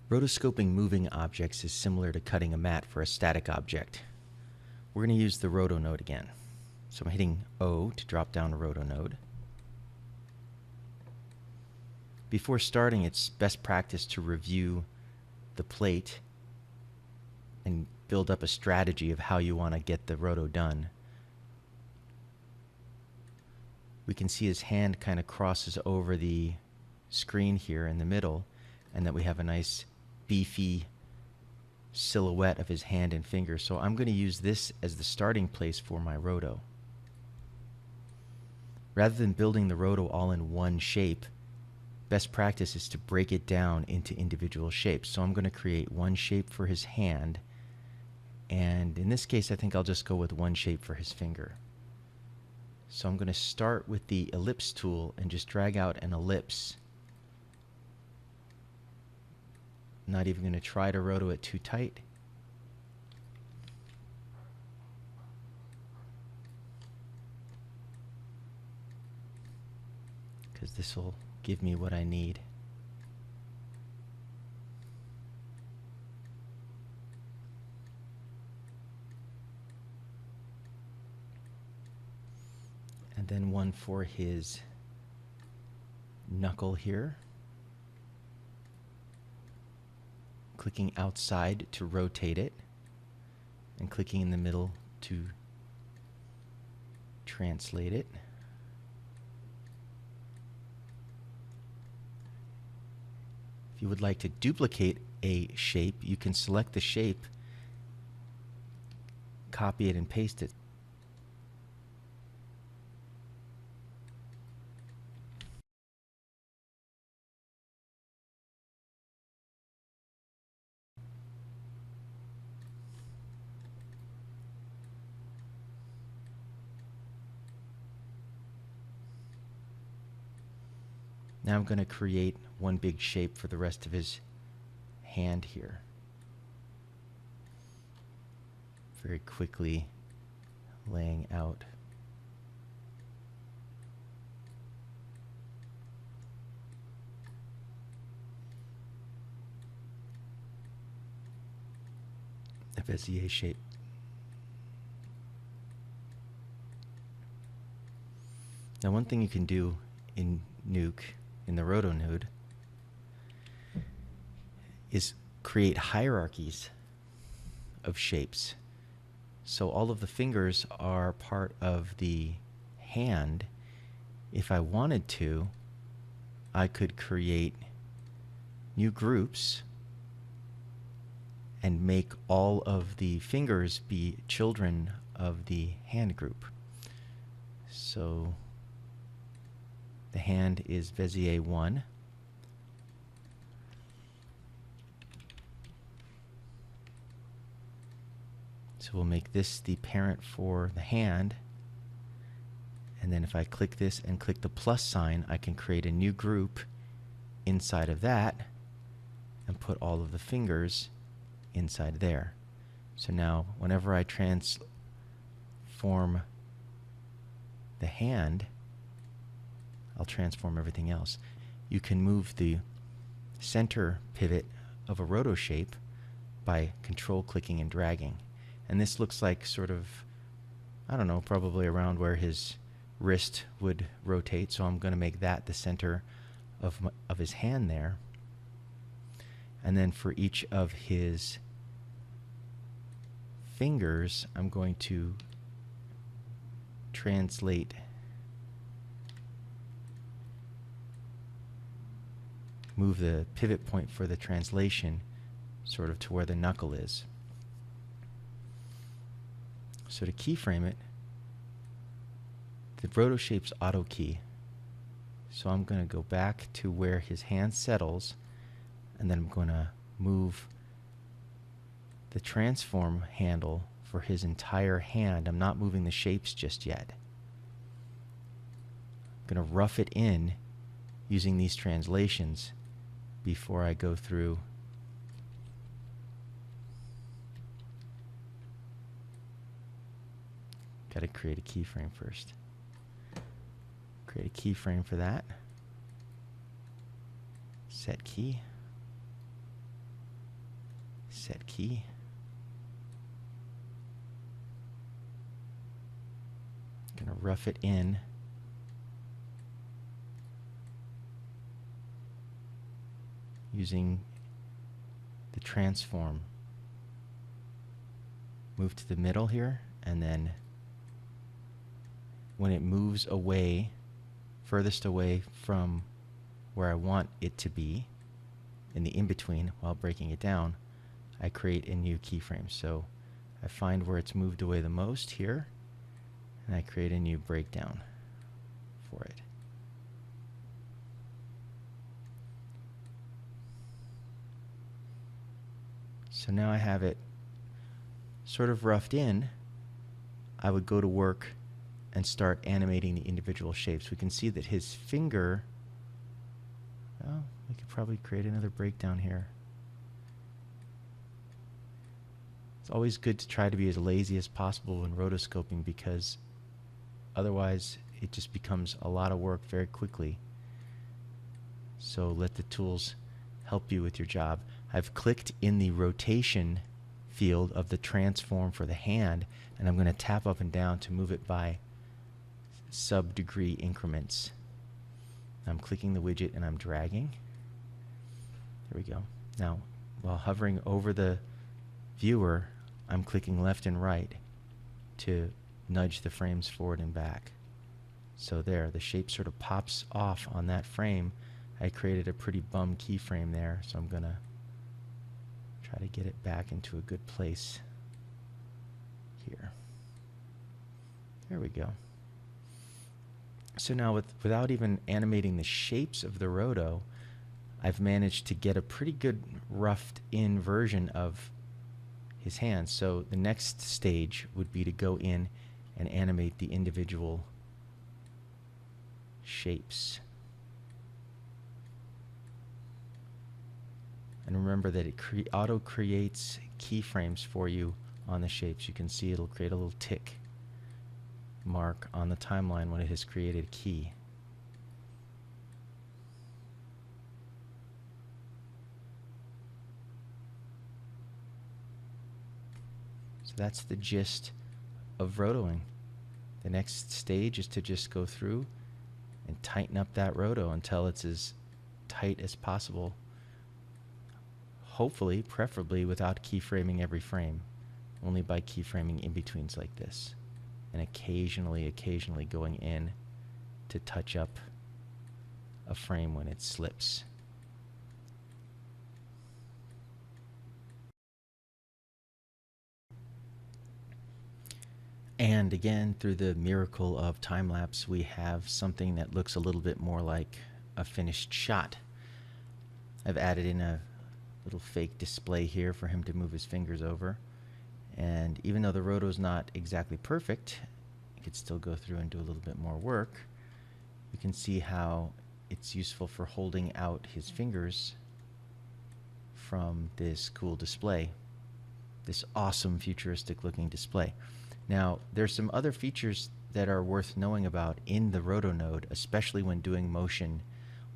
Rotoscoping moving objects is similar to cutting a mat for a static object. We're going to use the Roto node again. So I'm hitting O to drop down a Roto node. Before starting, it's best practice to review the plate and build up a strategy of how you want to get the Roto done. We can see his hand kind of crosses over the screen here in the middle, and that we have a nice beefy silhouette of his hand and finger. So I'm going to use this as the starting place for my Roto. Rather than building the Roto all in one shape, best practice is to break it down into individual shapes. So I'm going to create one shape for his hand, and in this case I think I'll just go with one shape for his finger. So I'm going to start with the ellipse tool and just drag out an ellipse. Not even going to try to roto it too tight. Because this will give me what I need. And then one for his knuckle here. Clicking outside to rotate it, and clicking in the middle to translate it. If you would like to duplicate a shape, you can select the shape, copy it, and paste it. Now I'm going to create one big shape for the rest of his hand here. Very quickly laying out. A Bezier shape. Now one thing you can do in Nuke, in the Roto node, is create hierarchies of shapes. So all of the fingers are part of the hand. If I wanted to, I could create new groups and make all of the fingers be children of the hand group. So the hand is Bezier 1. So we'll make this the parent for the hand. And then if I click this and click the plus sign, I can create a new group inside of that and put all of the fingers inside there. So now whenever I transform the hand, I'll transform everything else. You can move the center pivot of a roto shape by control clicking and dragging. And this looks like sort of, I don't know, probably around where his wrist would rotate. So I'm going to make that the center of his hand there. And then for each of his fingers, I'm going to translate move the pivot point for the translation sort of to where the knuckle is. So to keyframe it, the Roto shape's auto key. So I'm going to go back to where his hand settles, and then I'm going to move the transform handle for his entire hand. I'm not moving the shapes just yet. I'm going to rough it in using these translations before I go through got to create a keyframe first. Create a keyframe for that. Set key. set key. Gonna rough it in. Using the transform. Move to the middle here, and then when it moves away, furthest away from where I want it to be, in the in-between while breaking it down, I create a new keyframe. So I find where it's moved away the most here, and I create a new breakdown for it. So now I have it sort of roughed in. I would go to work and start animating the individual shapes. We can see that his finger, well, we could probably create another breakdown here. It's always good to try to be as lazy as possible when rotoscoping, because otherwise it just becomes a lot of work very quickly. So let the tools help you with your job. I've clicked in the rotation field of the transform for the hand, and I'm going to tap up and down to move it by sub-degree increments. I'm clicking the widget and I'm dragging. There we go. Now, while hovering over the viewer, I'm clicking left and right to nudge the frames forward and back. So there, the shape sort of pops off on that frame. I created a pretty bum keyframe there, so I'm going to try to get it back into a good place here. There we go. So now without even animating the shapes of the roto, I've managed to get a pretty good roughed in version of his hands. So the next stage would be to go in and animate the individual shapes. And remember that it auto creates keyframes for you on the shapes. You can see it'll create a little tick mark on the timeline when it has created a key. So that's the gist of rotoing. The next stage is to just go through and tighten up that roto until it's as tight as possible. Hopefully, preferably without keyframing every frame, only by keyframing in-betweens like this, and occasionally going in to touch up a frame when it slips. And again, through the miracle of time-lapse, we have something that looks a little bit more like a finished shot. I've added in a little fake display here for him to move his fingers over. And even though the roto's not exactly perfect, you could still go through and do a little bit more work. You can see how it's useful for holding out his fingers from this cool display, this awesome futuristic looking display. Now, there's some other features that are worth knowing about in the roto node, especially when doing motion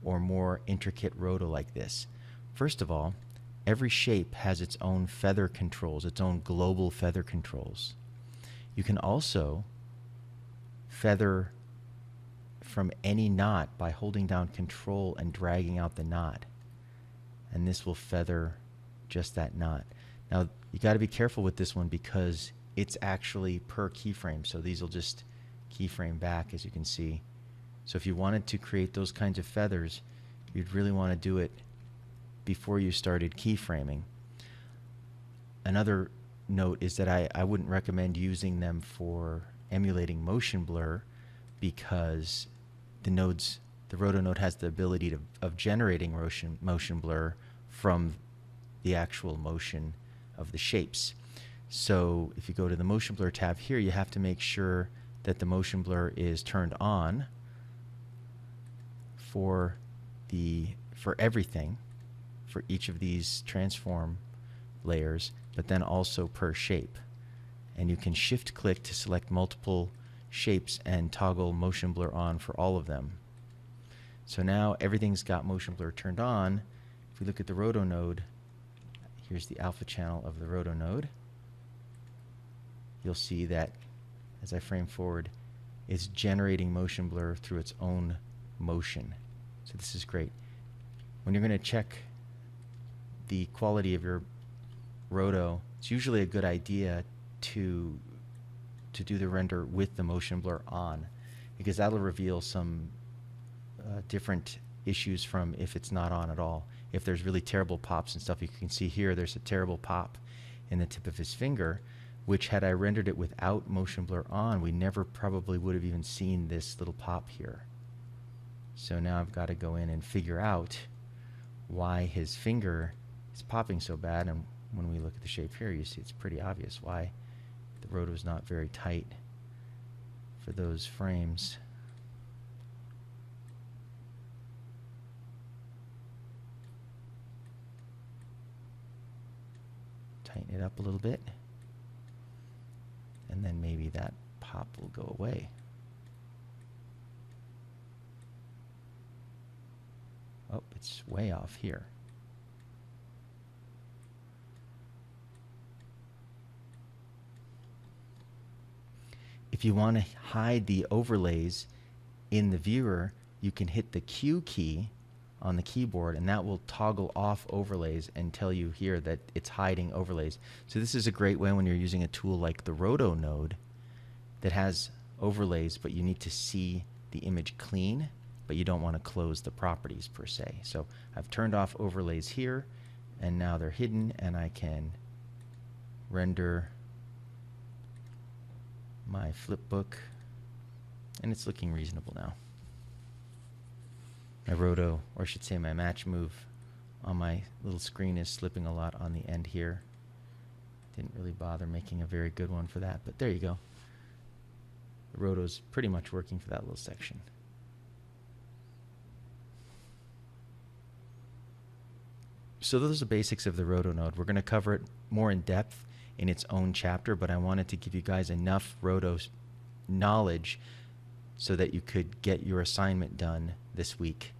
or more intricate roto like this. First of all, every shape has its own feather controls, its own global feather controls. You can also feather from any knot by holding down Control and dragging out the knot. And this will feather just that knot. Now, you got to be careful with this one because it's actually per keyframe. So these will just keyframe back, as you can see. So if you wanted to create those kinds of feathers, you'd really want to do it before you started keyframing. Another note is that I wouldn't recommend using them for emulating motion blur, because the roto node has the ability of generating motion blur from the actual motion of the shapes. So if you go to the motion blur tab here, you have to make sure that the motion blur is turned on for everything, for each of these transform layers, but then also per shape. And you can shift click to select multiple shapes and toggle motion blur on for all of them. So now everything's got motion blur turned on. If we look at the roto node, here's the alpha channel of the Roto node. You'll see that as I frame forward, it's generating motion blur through its own motion. So this is great. When you're going to check the quality of your Roto, it's usually a good idea to do the render with the motion blur on, because that'll reveal some different issues from if it's not on at all. If there's really terrible pops and stuff, you can see here there's a terrible pop in the tip of his finger, which had I rendered it without motion blur on, we never probably would have even seen this little pop here. So now I've got to go in and figure out why his finger is popping so bad. And when we look at the shape here, you see it's pretty obvious why the roto is not very tight for those frames. Tighten it up a little bit, and then maybe that pop will go away. Oh, it's way off here. If you want to hide the overlays in the viewer, you can hit the Q key on the keyboard, and that will toggle off overlays and tell you here that it's hiding overlays. So this is a great way when you're using a tool like the Roto node that has overlays, but you need to see the image clean, but you don't want to close the properties per se. So I've turned off overlays here, and now they're hidden, and I can render my flipbook, and it's looking reasonable now. My roto, or I should say my match move on my little screen is slipping a lot on the end here. Didn't really bother making a very good one for that, but there you go. The roto's pretty much working for that little section. So those are the basics of the Roto node. We're going to cover it more in depth in its own chapter, but I wanted to give you guys enough Roto knowledge so that you could get your assignment done this week